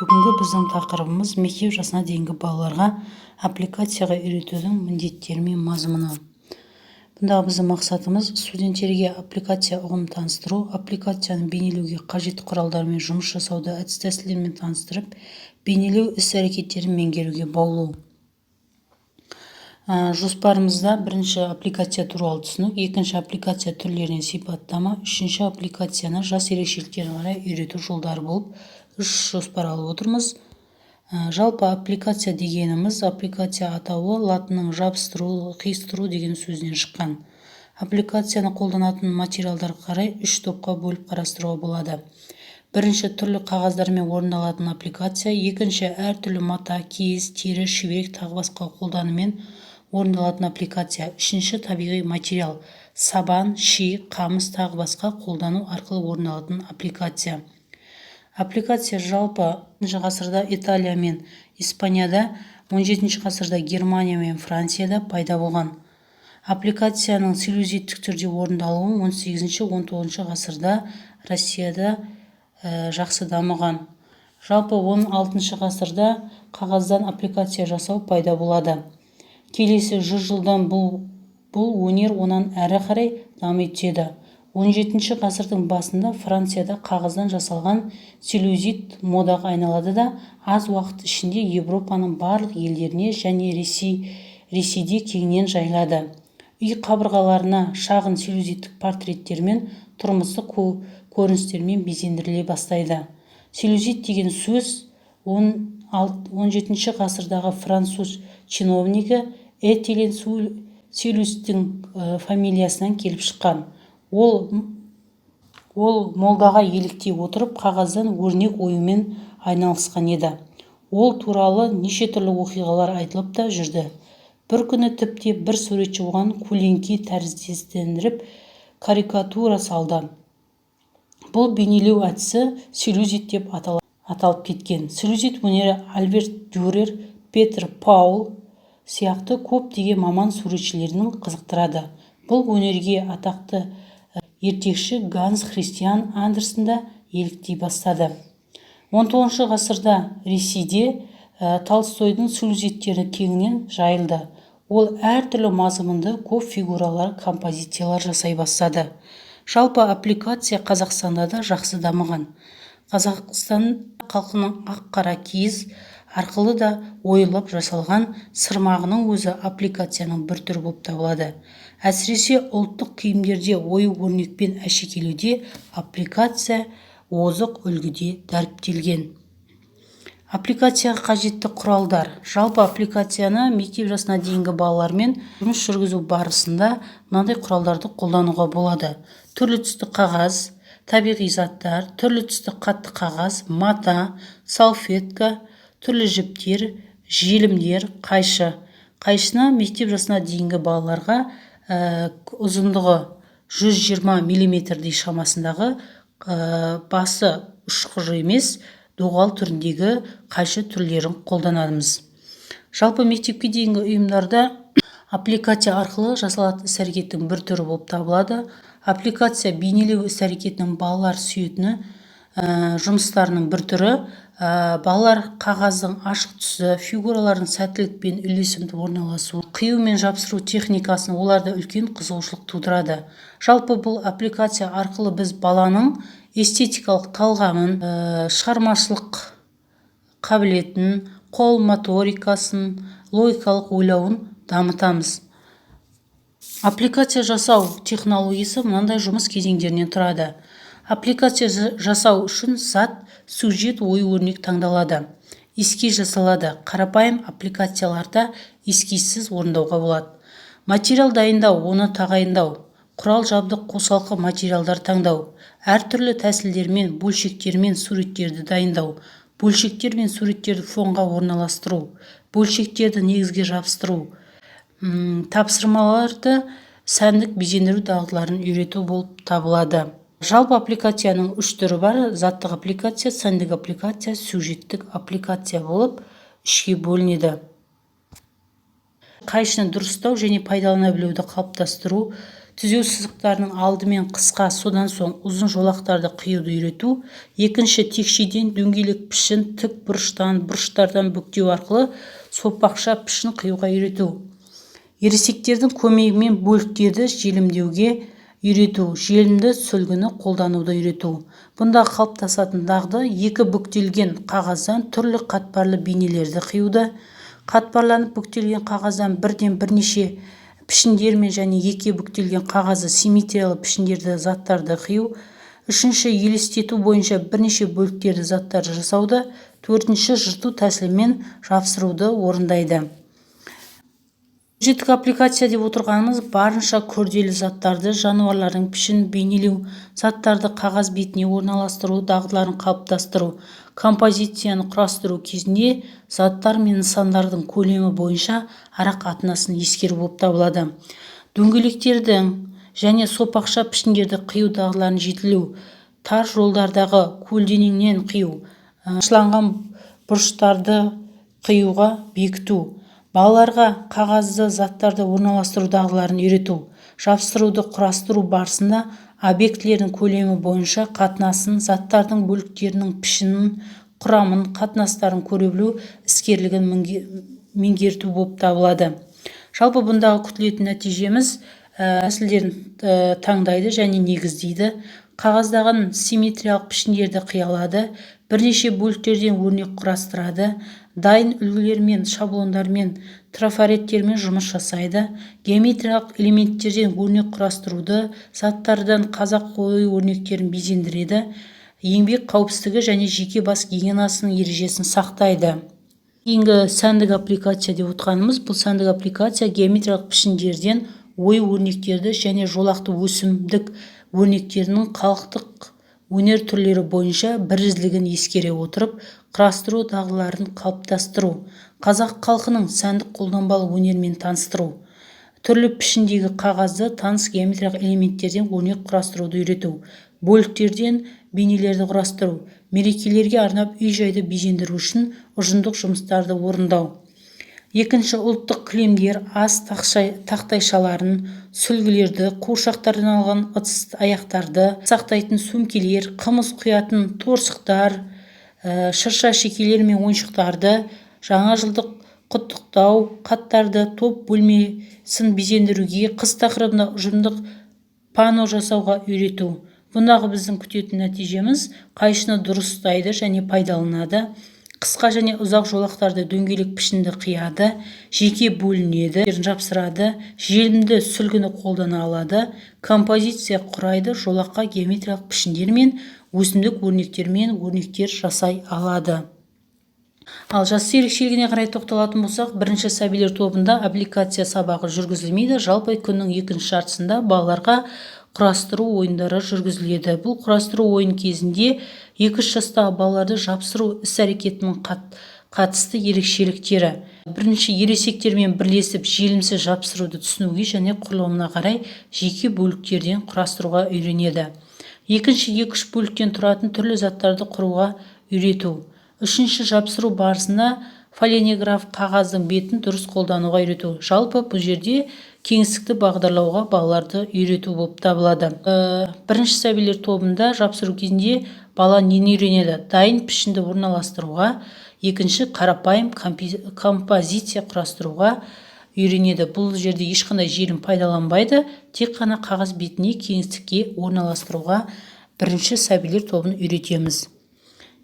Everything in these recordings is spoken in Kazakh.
Бүгінгі біздің тақырыбымыз мектеп жасына дейінгі балаларға аппликацияға үйретудің міндеттері мен мазмұны. Бұндағы біздің мақсатымыз студенттерге аппликация ұғымын таныстыру, аппликацияны бейнелеуге қажетті құралдармен жұмыс жасауды әдіс-тәсілдермен таныстырып, бейнелеу іс-әрекеттерін меңгеруге баулу. Жоспарымызда бірінші аппликация туралы түсінік, екінші аппликация түрлеріне сипаттама, үшінші аппликацияны жас ерекшеліктеріне қарай үйрету жолдары болып 3 жоспар алып отырмыз. Жалпы аппликация дегеніміз, аппликация атауы латынның жабыстыру, қиыстыру деген сөзінен шыққан. Аппликацияны қолданатын материалдарға қарай 3 топқа бөліп қарастыруға болады. Бірінші түрлі қағаздармен орындалатын аппликация, екінші әртүрлі мата, киіз, тері, шүберек тағы басқа қолданумен орындалатын аппликация, үшінші табиғи материал, сабан, ши, қамыс тағы басқа қолдану арқылы орындалатын аппликация. Аппликация жалпы 10 ғасырда Италия мен Испанияда, 17 ғасырда Германия мен Францияда пайда болған. Аппликацияның целлюлоидтік түрде орындалуы 18-19 ғасырда Россияда жақсы дамыған. Жалпы 16 ғасырда қағаздан аппликация жасау пайда болады. Келесі 100 жылдан бұл өнер онан әрі қарай дами түседі. 17 ғасырдың басында Францияда қағаздан жасалған целлюлоид модаға айналады да аз уақыт ішінде Европаның барлық елдеріне және Ресейде кеңінен жайылады. Үй қабырғаларына шағын целлюлоидтік портреттермен, тұрмыстық көріністермен безендіріле бастайды. Целлюлоид деген сөз 17 ғасырдағы француз чиновнигі Этилен целлюлоидтің фамилиясынан келіп шыққан. Ол молдаға еліктей отырып қағаздан өрнек оюмен айналысқан еді. Ол туралы неше түрлі оқиғалар айтылып та жүрді. Бір күні тіпті бір суретші оған көлеңке тәріздестендіріп карикатура салды. Бұл бейнелеу әдісі целлюлоид деп аталып кеткен. Целлюлоид өнері Альберт Дюрер, Петр Паул сияқты көптеген маман суретшілерінің қызықтырады. Бұл өнерге атақты ертекші Ганс Христиан Андерсен да еліктей бастады. 19 ғасырда Ресейде Толстойдың целлюлоидтері кеңінен жайылды. Ол әртүрлі мазмұнды көп фигуралар, композициялар жасай бастады. Жалпы аппликация Қазақстанда да жақсы дамыған. Қазақстан халқының ақ-қара киіз арқылы да ойылып жасалған сырмағының өзі аппликацияның бір түрі болып табылады. Әсіресе ұлттық киімдерде ою-өрнекпен әшекейлеуде аппликация озық үлгіде дәріптелген. Аппликацияға қажетті құралдар. Жалпы аппликацияны мектеп жасына дейінгі балалармен жұмыс жүргізу барысында мынандай құралдарды қолдануға болады. Түрлі түсті қағаз, табиғи заттар, түрлі түсті қатты қағаз, мата, салфетка, түрлі жіптер, желімдер, қайшы. Қайшыны мектеп жасына дейінгі балаларға ұзындығы 120 мм шамасындағы басы ұшқыжы емес, доғал түріндегі қайшы түрлерін қолданамыз. Жалпы мектепке дейінгі ұйымдарда аппликация арқылы жасалатын іс-әрекеттің бір түрі болып табылады. Аппликация бейнелеу іс-әрекетінің балалар сүйетіні жұмыстарының бір түрі. Балалар қағаздың ашық түсі, фигуралардың сәттілікпен үйлесімді орналасуы, қию мен жабыстыру техникасын оларда үлкен қызығушылық тудырады. Жалпы бұл аппликация арқылы біз баланың эстетикалық талғамын, шығармашылық қабілетін, қол моторикасын, логикалық ойлауын дамытамыз. Аппликация жасау технологиясы мынандай жұмыс кезеңдерінен тұрады. Аппликация жасау үшін зат, сюжет, ою-өрнек таңдалады. Эскиз жасалады. Қарапайым аппликацияларда эскизсіз орындауға болады. Материал дайындау, оны тағайындау, құрал-жабдық қосалқы материалдар таңдау, әртүрлі тәсілдермен, бөлшектермен суреттерді дайындау, бөлшектер мен суреттерді фонға орналастыру, бөлшектерді негізге жабыстыру, тапсырмаларды сәндік безендіру дағдыларын үйрету болып табылады. Жалпы аппликацияның 3 түрі бар: заттық аппликация, сәндік аппликация, сюжеттік аппликация болып 3-ге бөлінеді. Қайшыны дұрыстау және пайдалана білуді қалыптастыру, түзеу сызықтарының алдымен қысқа, содан соң ұзын жолақтарды қиюды үйрету. Екінші, текшеден дөңгелек пішін, тік бұрыштан, бұрыштардан бүктеу арқылы сопақша пішін қиюға үйрету. Ересектердің көмегімен бөліктерді желімдеуге үйрету. Желімді сүлгіні қолдануды үйрету. Бұнда қалыптасатын дағды екі бүктелген қағаздан түрлі қатпарлы бейнелерді қиюды. Қатпарланып бүктелген қағаздан бірден бірнеше пішіндермен және екі бүктелген қағазы симметриялы пішіндерді заттарды қию. Үшінші, елестету бойынша бірнеше бөліктерді заттарды жасауды. Төртінші, жырту тәсілімен жапсыруды орындайды. Сюжеттік аппликация деп отырғанымыз барынша күрделі заттарды, жануарлардың пішін бейнелеу, заттарды қағаз бетіне орналастыру, дағдыларын қалыптастыру. Композицияны құрастыру кезінде заттар мен нысандардың көлемі бойынша ара қатынасын ескеру болып табылады. Дөңгелектердің және сопақша пішіндерді қию дағдыларын жетілу, тар жолдардағы көлденеңнен қию, ашылған бұрыштарды қиюға бекіту, балаларға қағазды заттарды орналастыру дағдыларын үйрету. Жапсыруды құрастыру барысында объектілердің көлемі бойынша қатынасын, заттардың бөліктерінің пішінін, құрамын, қатынастарын көре білу іскерлігін меңгерту болып табылады. Жалпы бұндағы күтілетін нәтижеміз тәсілдерін таңдайды және негіздейді. Қағаздағы симметриялық пішіндерді қия алады, бірнеше бөліктерден өрнек құрастырады, дайын үлгілермен, шаблондармен, трафареттермен жұмыс жасайды, геометриялық элементтерден өрнек құрастыруды, заттардан қазақ қою өрнектерін безендіреді, еңбек қауіпсіздігі және жеке бас гигиенасының ережесін сақтайды. Кейінгі сәндік аппликация деп отырғанымыз, бұл сәндік аппликация геометриялық пішіндерден ою өрнектерді және жолақты өсімдік өрнектерінің халықтық өнер түрлері бойынша бірізділігін ескере отырып, құрастыру дағдыларын қалыптастыру, қазақ халқының сәндік қолданбалы өнермен таныстыру, түрлі пішіндегі қағазды таныс геометриялық элементтерден өрнек құрастыруды үйрету, бөліктерден бейнелерді құрастыру, мерекелерге арнап үй-жайды безендіру үшін ұжымдық жұмыстарды орындау. Екінші, ұлттық кілемдер, ас тақтайшаларын, сүлгілерді, қуыршақтардан алған ыдыс аяқтарды сақтайтын сөмкелер, қымыз құятын торсықтар, шырша шекелер мен ойыншықтарды, жаңа жылдық құттықтау хаттарды, топ бөлмесін безендіруге, қыс тақырыбында ұжымдық пано жасауға үйрету. Бұндағы біздің күтетін нәтижеміз қайшыны дұрыс ұстайды және пайдаланады, қысқа және ұзақ жолақтарды дөңгелек пішінді қияды, жеке бөлінеді, жапсырады, желімді сүлгіні қолдана алады, композиция құрайды, жолаққа геометриялық пішіндер мен өсімдік өрнектермен өрнектер жасай алады. Ал жасы ерекшелігіне қарай тоқталатын болсақ, бірінші сәбилер тобында аппликация сабағы жүргізілмейді, жалпы күннің екінші жартысында балаларға құрастыру ойындары жүргізіледі. Бұл құрастыру ойын кезінде 2-3 жастағы балаларды жапсыру іс-әрекетінің қатысты ерекшеліктері. Бірінші, ересектермен бірлесіп желімсіз жапсыруды түсінуге және құрылымына қарай жеке бөліктерден құрастыруға үйренеді. Екінші, 2-3 бөліктен тұратын түрлі заттарды құруға үйрету. Үшінші, жапсыру барысында фоленограф қағаздың бетін дұрыс қолдануға үйрету. Жалпы бұл жерде кеңістікті бағдарлауға балаларды үйрету болып табылады. Бірінші сәбилер тобында жапсыру кезінде бала нені үйренеді? Дайын пішінді орналастыруға, екінші, қарапайым композиция құрастыруға үйренеді. Бұл жерде ешқандай желім пайдаланбайды, тек қана қағаз бетіне кеңістікке орналастыруға бірінші сәбилер тобын үйретеміз.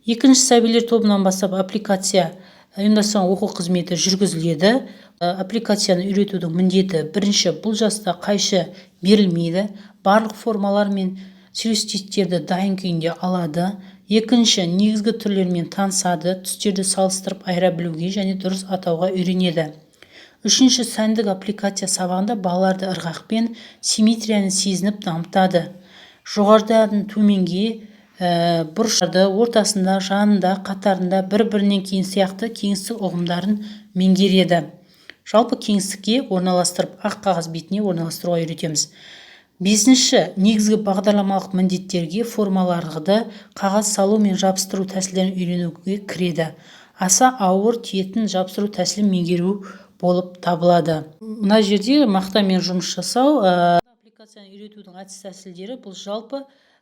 Екінші сәбилер тобынан бастап аппликация ұйымдастырылған оқу қызметі жүргізіледі. Аппликацияны үйретудің міндеті: бірінші, бұл жаста қайшы берілмейді, барлық формалар мен сюжеттерді дайын күйінде алады. Екінші, негізгі түрлермен танысады, түстерді салыстырып айыра білуге және дұрыс атауға үйренеді. Үшінші, сәндік аппликация сабағында балаларды ырғақпен симметрияны сезініп дамытады. Жоғарыдан төменге бұрыштарды ортасында, жанында, қатарында, бір-бірінен кейін сияқты кеңістік ұғымдарын меңгереді. Жалпы кеңістікке орналастырып, ақ қағаз бетіне орналастыруға үйретеміз. Бесінші, негізгі бағдарламалық міндеттерге формаларды қағаз салу мен жабыстыру тәсілдерін үйренуге кіреді. Аса ауыр тиетін жабыстыру тәсілін меңгеру болып табылады. Мына жерде мақтамен жұмыс жасау Аппликацияны үйретудің әдіс тәсілдері бұл жалпы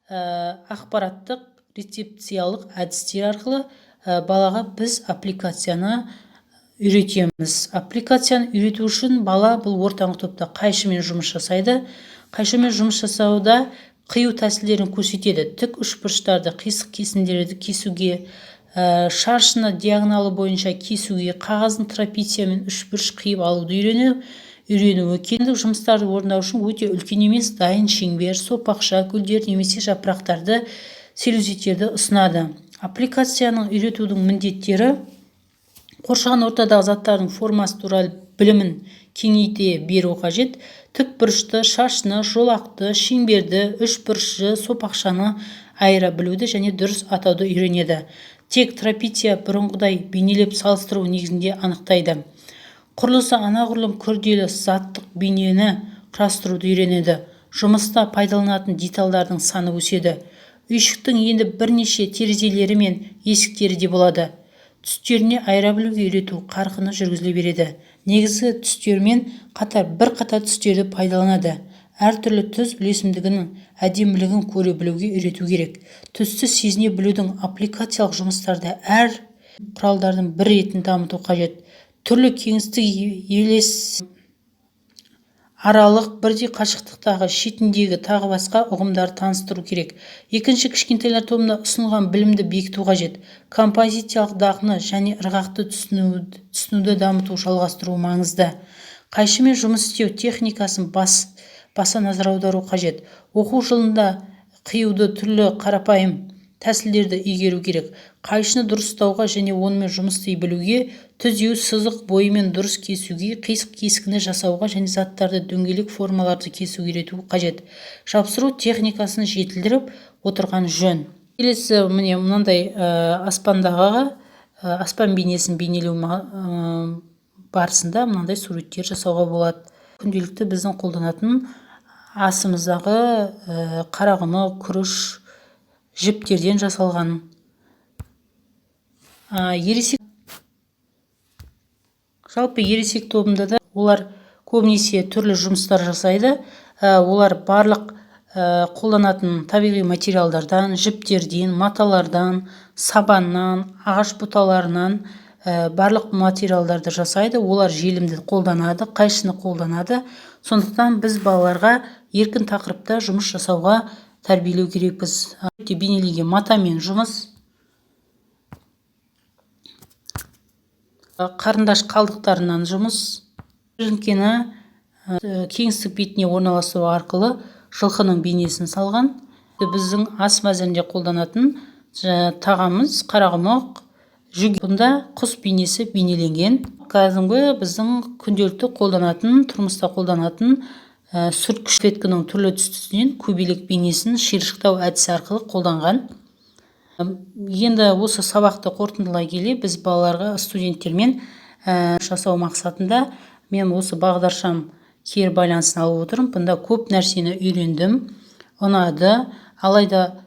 ақпараттық рецепциялық әдістер арқылы балаға біз аппликацияны үйретеміз. Аппликацияны үйрету үшін бала бұл ортаңғы топта қайшымен жұмыс жасайды. Қайшымен жұмыс жасауда қию тәсілдерін көрсетеді. Тік үшбұрыштарды, қисық кесіндерді кесуге, шаршыны диагоналы бойынша кесуге, қағаздың трапециямен үшбұрыш қиып алуды үйренуі. Кеңдік жұмыстарды орындау үшін өте үлкен емес дайын шеңбер, сопақша, гүлдер немесе жапырақтарды, целлюлозиттерді ұсынады. Аппликацияның үйретудің міндеттері қоршаған ортадағы заттардың формасы туралы білімін кеңейте беру қажет. Тік бұрышты, шашны, жолақты, шеңберді, үшбұрышты, сопақшаны айыра білуді және дұрыс атауды үйренеді. Тек трапеция бұрынғыдай бейнелеп салыстыру негізінде анықтайды. Құрылысы анағұрлым күрделі заттық бейнені құрастыруды үйренеді. Жұмыста пайдаланатын детальдардың саны өседі. Үйшіктің енді бірнеше терезелері мен есіктері де болады. Түстеріне айыра білуге үйрету қарқыны жүргізіле береді. Негізгі түстермен қатар бірқатар түстерді пайдаланады. Әртүрлі түс үйлесімдігінің әдемілігін көре білуге үйрету керек. Түсті сезіне білудің аппликациялық жұмыстарда әр құралдардың бір ретін дамыту қажет. Түрлі кеңістік елес аралық бірдей қашықтықтағы шетіндегі тағы басқа ұғымдарды таныстыру керек. Екінші кішкентайлар тобында ұсынылған білімді бекіту қажет. Композициялық дағдыны және ырғақты түсінуді дамыту жалғастыру маңызды. Қайшымен жұмыс істеу техникасын баса назар аудару қажет. Оқу жылында қиюды түрлі қарапайым тәсілдерді игеру керек. Қайшыны дұрыстауға және онымен жұмыс істей білуге, түзеу, сызық бойымен дұрыс кесуге, қисық кескіні жасауға және заттарды дөңгелек формаларды кесуге үйрету қажет. Жапсыру техникасын жетілдіріп отырған жөн. Келесі міне мынандай аспандағы аспан бейнесін бейнелеу барысында мынандай суреттер жасауға болады. Күнделікті біздің қолданатын асымыздағы қарақұмық, күріш, жіптерден жасалған. Ересек жалпы ересек тобында да олар көбінесе түрлі жұмыстар жасайды. Олар барлық қолданатын табиғи материалдардан, жіптерден, маталардан, сабаннан, ағаш бұталарынан барлық материалдарды жасайды. Олар желімді қолданады, қайшыны қолданады. Сондықтан біз балаларға еркін тақырыпта жұмыс жасауға тәрбиелеу керекпіз. Бейнеленген матамен жұмыс, қарындаш қалдықтарынан жұмыс, жіңкені кеңістік бетіне орналастыру арқылы жылқының бейнесін салған. Біздің ас мәзірінде қолданатын тағамыз қарақұмық, жүгері. Бұнда құс бейнесі бейнеленген. Кәдімгі біздің күнделікті қолданатын, тұрмыста қолданатын сүрткіш веткінің түрлі түсінен көбелек бейнесін шиыршықтау әдісі арқылы қолданған. Енді осы сабақты қорытындылай келе біз балаларға, студенттермен жасау мақсатында мен осы бағдаршам кері байланысын алып отырмын. Бұнда көп нәрсені үйрендім, ұнады, алайда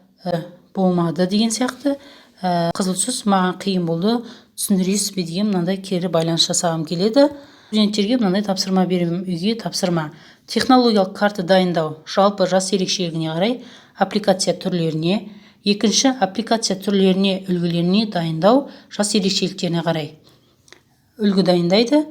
болмады деген сияқты. Қызыл түс маған қиын болды, түсіндіресіз бе деген мынандай кері байланыс жасағым келеді. Студенттерге мынандай тапсырма беремін. Үйге тапсырма: технологиялық карта дайындау жалпы жас ерекшелігіне қарай аппликация түрлеріне. Екінші, аппликация түрлеріне, үлгілеріне дайындау жас ерекшеліктеріне қарай үлгі дайындайды.